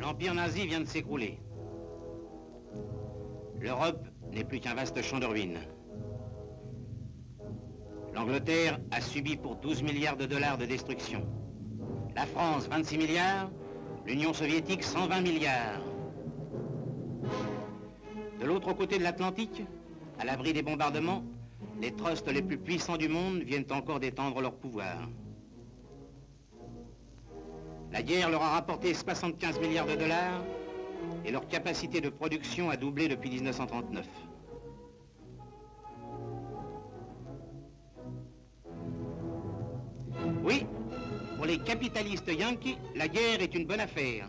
L'empire nazi vient de s'écrouler. L'Europe n'est plus qu'un vaste champ de ruines. L'Angleterre a subi pour 12 milliards de dollars de destruction. La France, 26 milliards. L'Union soviétique, 120 milliards. De l'autre côté de l'Atlantique, à l'abri des bombardements, les trusts les plus puissants du monde viennent encore d'étendre leur pouvoir. La guerre leur a rapporté 75 milliards de dollars et leur capacité de production a doublé depuis 1939. Oui, pour les capitalistes yankees, la guerre est une bonne affaire.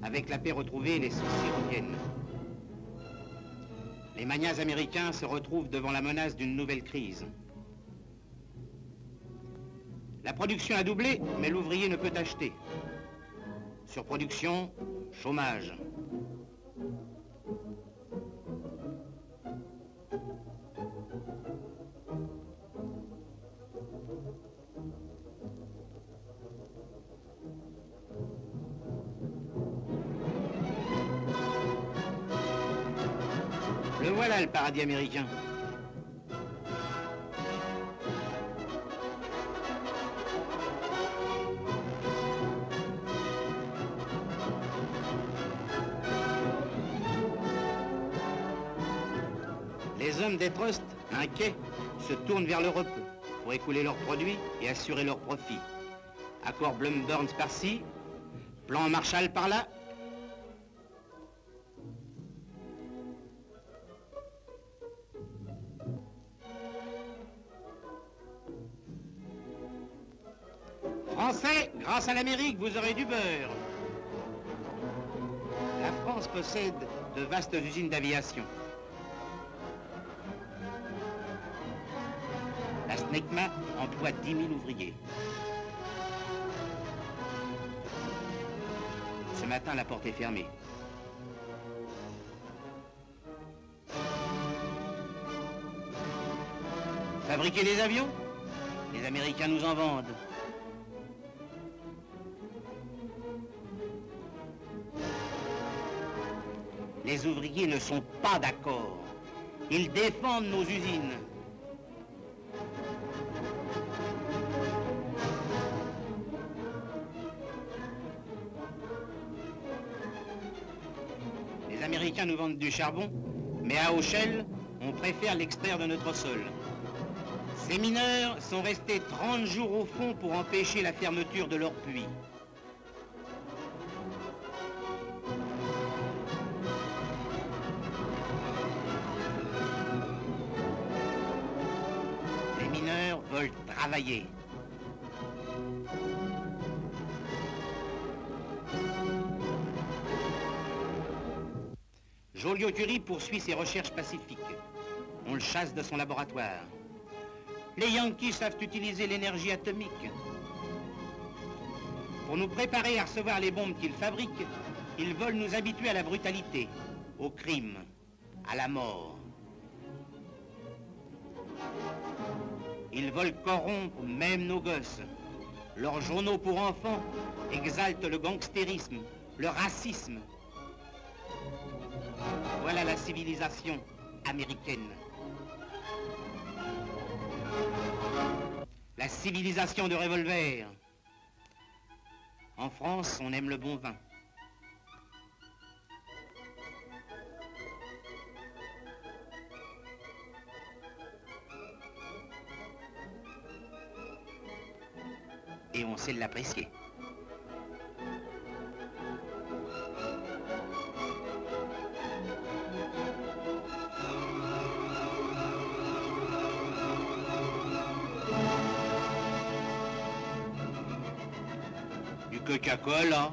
Avec la paix retrouvée, les soucis reviennent. Les magnats américains se retrouvent devant la menace d'une nouvelle crise. La production a doublé, mais l'ouvrier ne peut acheter. Surproduction, chômage. Le voilà, le paradis américain. Les hommes des trusts, inquiets, se tournent vers l'Europe pour écouler leurs produits et assurer leurs profits. Accord Blum-Burns par-ci, plan Marshall par-là. Français, grâce à l'Amérique, vous aurez du beurre. La France possède de vastes usines d'aviation. La SNECMA emploie 10 000 ouvriers. Ce matin, la porte est fermée. Fabriquer des avions? Les Américains nous en vendent. Les ouvriers ne sont pas d'accord. Ils défendent nos usines. Les Américains nous vendent du charbon, mais à Auchel, on préfère l'extraire de notre sol. Ces mineurs sont restés 30 jours au fond pour empêcher la fermeture de leur puits. Les mineurs veulent travailler. Joliot-Curie poursuit ses recherches pacifiques. On le chasse de son laboratoire. Les Yankees savent utiliser l'énergie atomique. Pour nous préparer à recevoir les bombes qu'ils fabriquent, ils veulent nous habituer à la brutalité, au crime, à la mort. Ils veulent corrompre même nos gosses. Leurs journaux pour enfants exaltent le gangstérisme, le racisme. Voilà la civilisation américaine. La civilisation de revolver. En France, on aime le bon vin. Et on sait l'apprécier. Du Coca-Cola.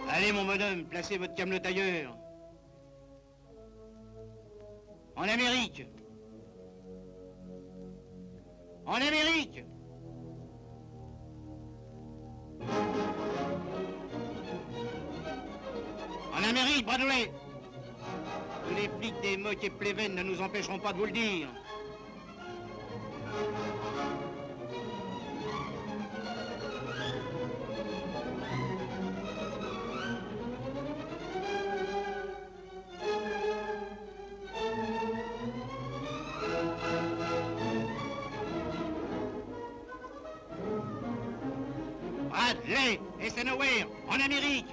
Allez, mon bonhomme, placez votre camelot ailleurs. En Amérique. En Amérique. En Amérique, Bradley. Tous les flics des Moques et Pleven ne nous empêcheront pas de vous le dire. Bradley, Eisenhower, en Amérique.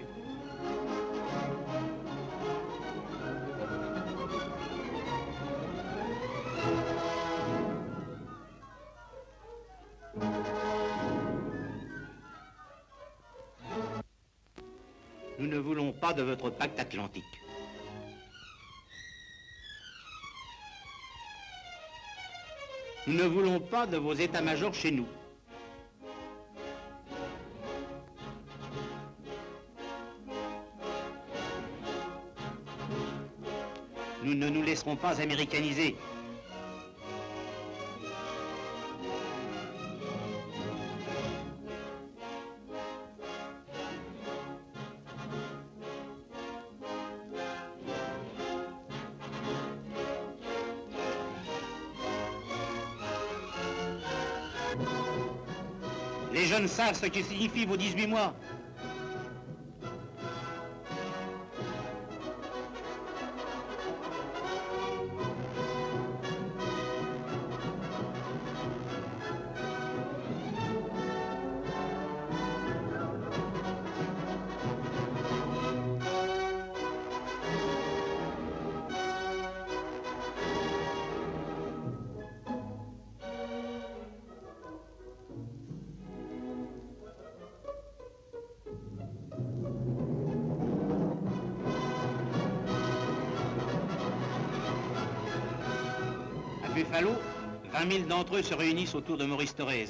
Nous ne voulons pas de votre pacte atlantique. Nous ne voulons pas de vos états-majors chez nous. Nous ne nous laisserons pas américaniser. Les jeunes savent ce que signifient vos 18 mois. Buffalo, 20 000 d'entre eux se réunissent autour de Maurice Thorez.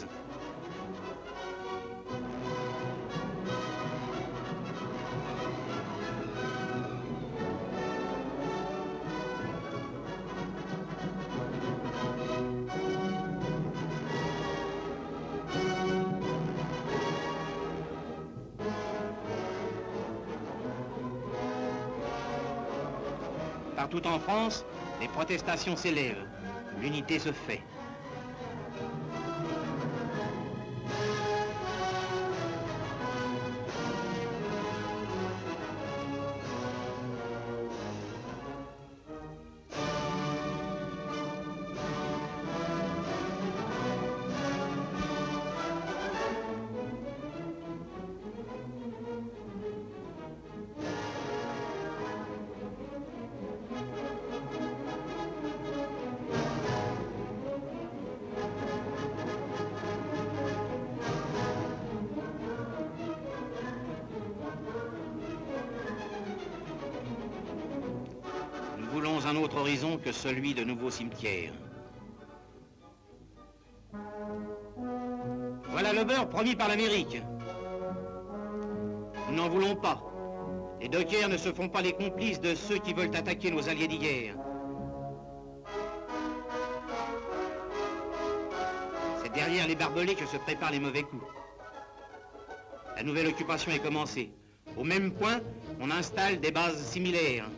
Partout en France, les protestations s'élèvent. L'unité se fait. Nous voulons un autre horizon que celui de nouveaux cimetières. Voilà le beurre promis par l'Amérique. Nous n'en voulons pas. Les dockers ne se font pas les complices de ceux qui veulent attaquer nos alliés d'hier. C'est derrière les barbelés que se préparent les mauvais coups. La nouvelle occupation est commencée. Au même point, on installe des bases similaires.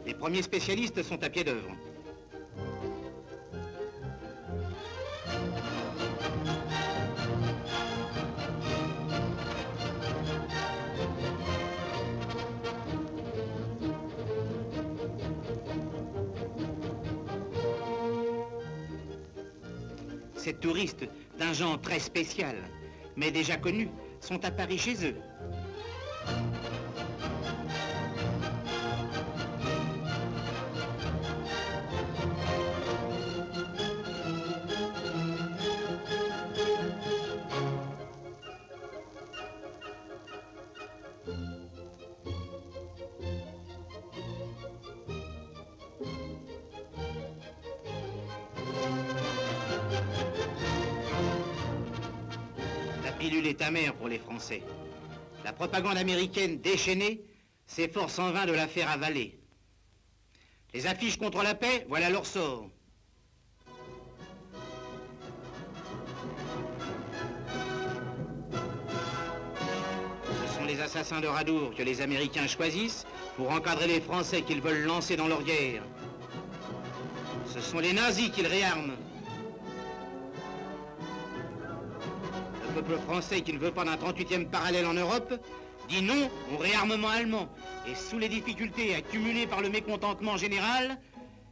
Les premiers spécialistes sont à pied d'œuvre. Ces touristes, d'un genre très spécial, mais déjà connus, sont à Paris chez eux. La pilule est amère pour les Français. La propagande américaine déchaînée s'efforce en vain de la faire avaler. Les affiches contre la paix, voilà leur sort. Ce sont les assassins de Radour que les Américains choisissent pour encadrer les Français qu'ils veulent lancer dans leur guerre. Ce sont les nazis qu'ils réarment. Le peuple français qui ne veut pas d'un 38e parallèle en Europe dit non au réarmement allemand. Et sous les difficultés accumulées par le mécontentement général,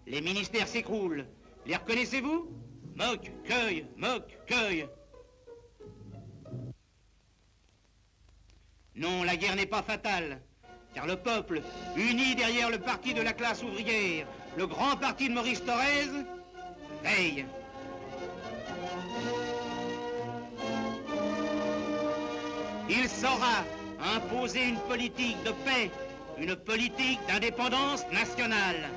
les ministères s'écroulent. Les reconnaissez-vous? Mock, cueille, Mock, cueille. Non, la guerre n'est pas fatale, car le peuple, uni derrière le parti de la classe ouvrière, le grand parti de Maurice Thorez, veille. Il saura imposer une politique de paix, une politique d'indépendance nationale.